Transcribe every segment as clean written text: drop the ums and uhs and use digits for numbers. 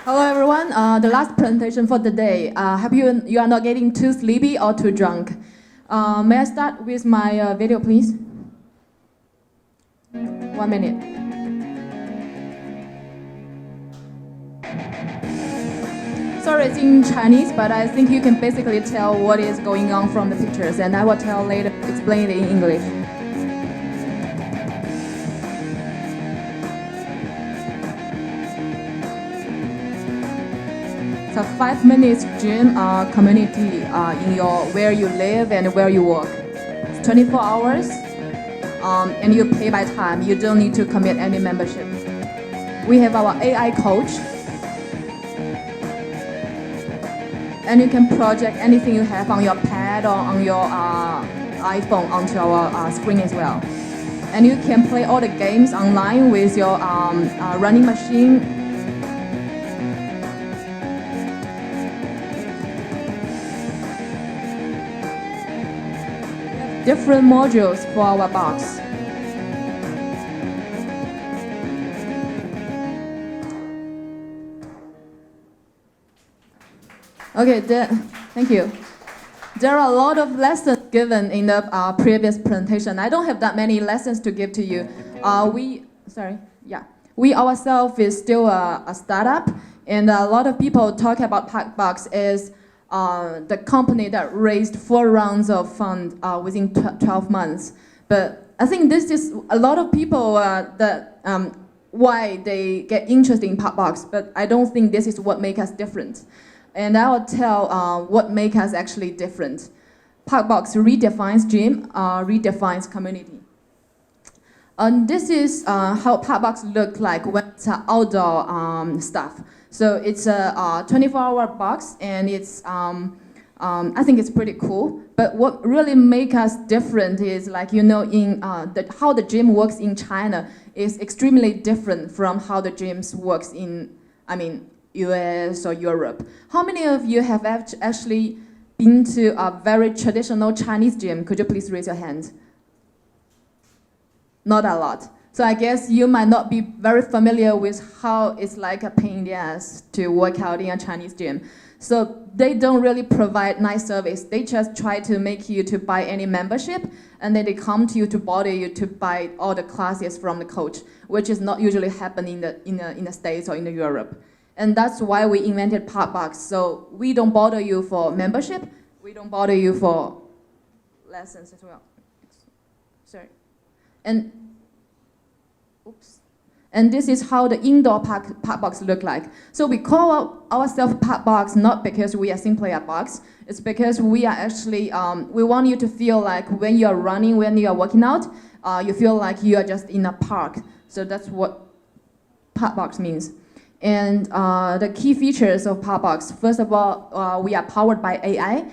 Hello everyone, the last presentation for the day. Hope you are not getting too sleepy or too drunk. May I start with my video, please? 1 minute. Sorry, it's in Chinese, but I think you can basically tell what is going on from the pictures, and I will tell later, explain it in English. It's a 5 minutes gym community in where you live and where you work. It's 24 hours, and you pay by time. You don't need to commit any membership. We have our AI coach, and you can project anything you have on your pad or on your iPhone onto our screen as well. And you can play all the games online with your running machine. Different modules for our box. Okay, thank you. There are a lot of lessons given in the previous presentation. I don't have that many lessons to give to you. We ourselves is still a startup, and a lot of people talk about ParkBox as the company that raised 4 rounds of funds within 12 months. But I think this is a lot of people why they get interested in ParkBox, but I don't think this is what makes us different. And I will tell what makes us actually different. ParkBox redefines gym, redefines community. And this is how ParkBox looks like when it's outdoor stuff. So it's a 24-hour box, and it's I think it's pretty cool. But what really makes us different is, like, in how the gym works in China is extremely different from how the gyms works in, US or Europe. How many of you have actually been to a very traditional Chinese gym? Could you please raise your hand? Not a lot. So I guess you might not be very familiar with how it's like a pain in the ass to work out in a Chinese gym. So they don't really provide nice service. They just try to make you to buy any membership, and then they come to you to bother you to buy all the classes from the coach, which is not usually happening in the States or in Europe. And that's why we invented ParkBox. So we don't bother you for membership. We don't bother you for lessons as well. Sorry. And this is how the indoor ParkBox look like. So we call ourselves ParkBox not because we are simply a box. It's because we are actually, we want you to feel like when you are running, when you are working out, you feel like you are just in a park. So that's what ParkBox means. And the key features of ParkBox, first of all, we are powered by AI.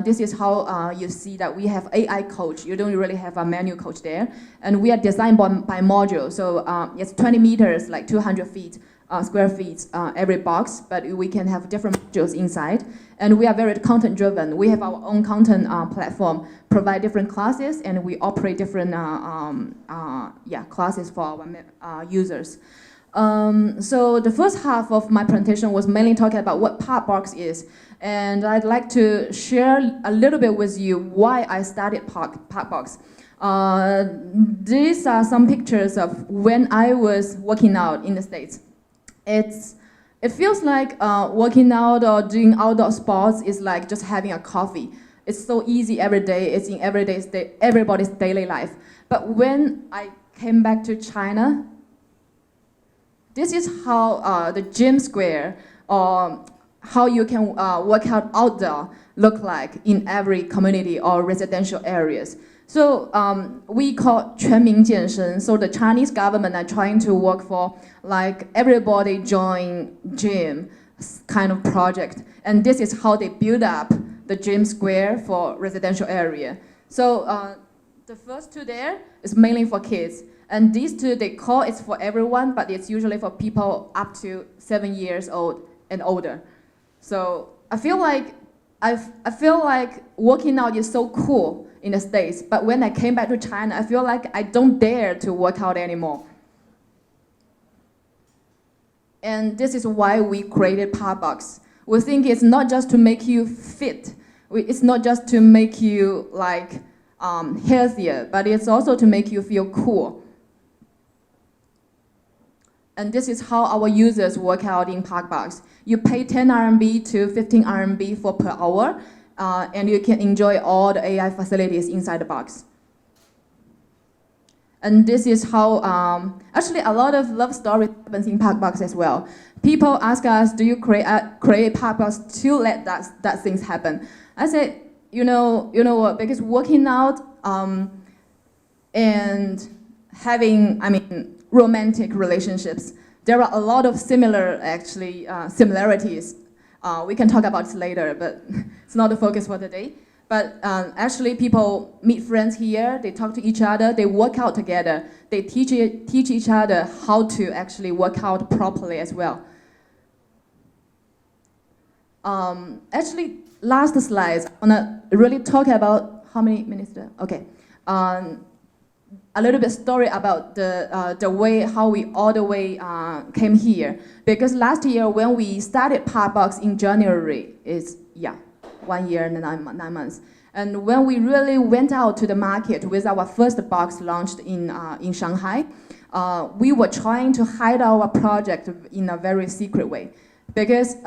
This is how you see that we have AI coach. You don't really have a manual coach there. And we are designed by module. So it's 20 meters, like 200 square feet, every box, but we can have different modules inside. And we are very content driven. We have our own content platform, provide different classes, and we operate different classes for our users. So the first half of my presentation was mainly talking about what ParkBox is. And I'd like to share a little bit with you why I started ParkBox. These are some pictures of when I was working out in the States. It feels like working out or doing outdoor sports is like just having a coffee. It's so easy every day. It's in everybody's daily life. But when I came back to China, this is how the gym square or how you can work out outdoor look like in every community or residential areas. So we call 全民健身. So the Chinese government are trying to work for like everybody join gym kind of project. And this is how they build up the gym square for residential area. So the first two there is mainly for kids. And these two, they call it's for everyone, but it's usually for people up to 7 years old and older. So I feel like working out is so cool in the States, but when I came back to China, I feel like I don't dare to work out anymore. And this is why we created ParkBox. We think it's not just to make you fit, it's not just to make you like healthier, but it's also to make you feel cool. And this is how our users work out in ParkBox. You pay 10 RMB to 15 RMB for per hour, and you can enjoy all the AI facilities inside the box. And this is how, actually a lot of love stories happens in ParkBox as well. People ask us, do you create ParkBox to let that things happen? I say, you know what, because working out and having, romantic relationships, there are a lot of similarities. We can talk about it later, but it's not the focus for today. But actually, people meet friends here, they talk to each other, they work out together, they teach each other how to actually work out properly as well. Actually, last slide, I want to really talk about, how many minutes there? Okay. A little bit story about the way, how we all the way came here. Because last year, when we started ParkBox in January, it's, 1 year and 9 months. And when we really went out to the market with our first box launched in Shanghai, we were trying to hide our project in a very secret way. Because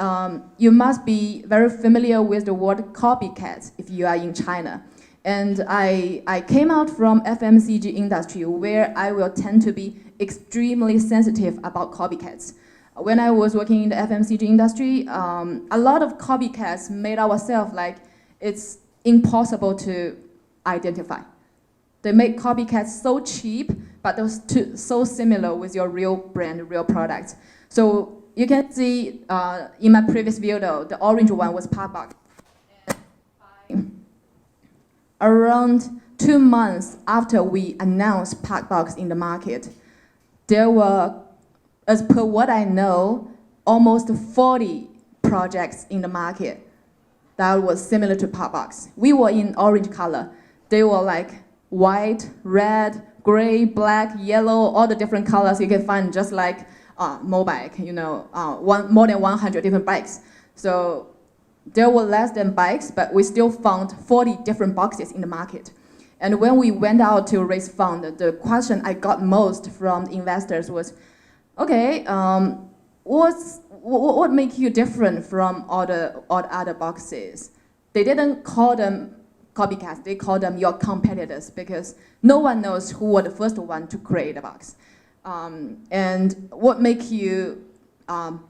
you must be very familiar with the word copycat if you are in China. And I came out from FMCG industry where I will tend to be extremely sensitive about copycats. When I was working in the FMCG industry, a lot of copycats made ourselves like it's impossible to identify. They make copycats so cheap, but those two so similar with your real brand, real products. So you can see in my previous video, the orange one was ParkBox. Around 2 months after we announced ParkBox in the market, there were, as per what I know, almost 40 projects in the market that was similar to ParkBox. We were in orange color. They were like white, red, gray, black, yellow, all the different colors you can find just like Mobike, more than 100 different bikes. So there were less than bikes, but we still found 40 different boxes in the market. And when we went out to raise fund, the question I got most from investors was, okay, what makes you different from all the other boxes? They didn't call them copycats, they called them your competitors because no one knows who were the first one to create a box. And what makes you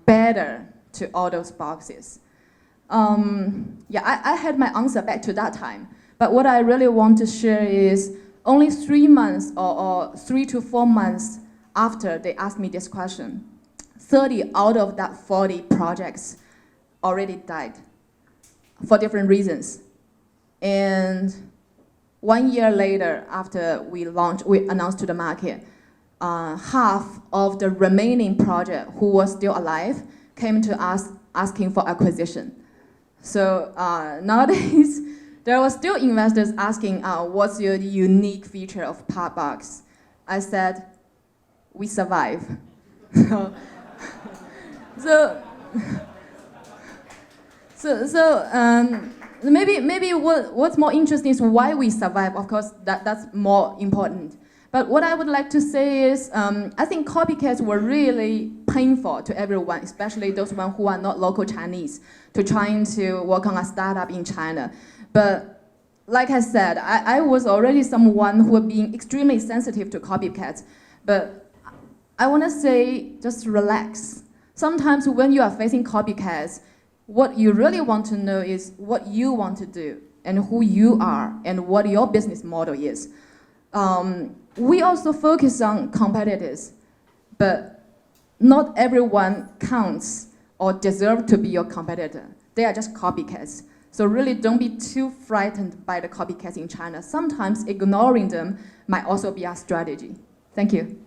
better to all those boxes? I had my answer back to that time. But what I really want to share is only 3 months or 3 to 4 months after they asked me this question, 30 out of that 40 projects already died for different reasons. And 1 year later, after we announced to the market, half of the remaining project who was still alive came to us asking for acquisition. So nowadays, there were still investors asking, what's your unique feature of ParkBox? I said, we survive. Maybe what's more interesting is why we survive. Of course, that's more important. But what I would like to say is, I think copycats were really painful to everyone, especially those ones who are not local Chinese, to trying to work on a startup in China. But like I said, I was already someone who was being extremely sensitive to copycats. But I want to say, just relax. Sometimes when you are facing copycats, what you really want to know is what you want to do and who you are and what your business model is. We also focus on competitors, but not everyone counts or deserves to be your competitor. They are just copycats. So really don't be too frightened by the copycats in China. Sometimes ignoring them might also be a strategy. Thank you.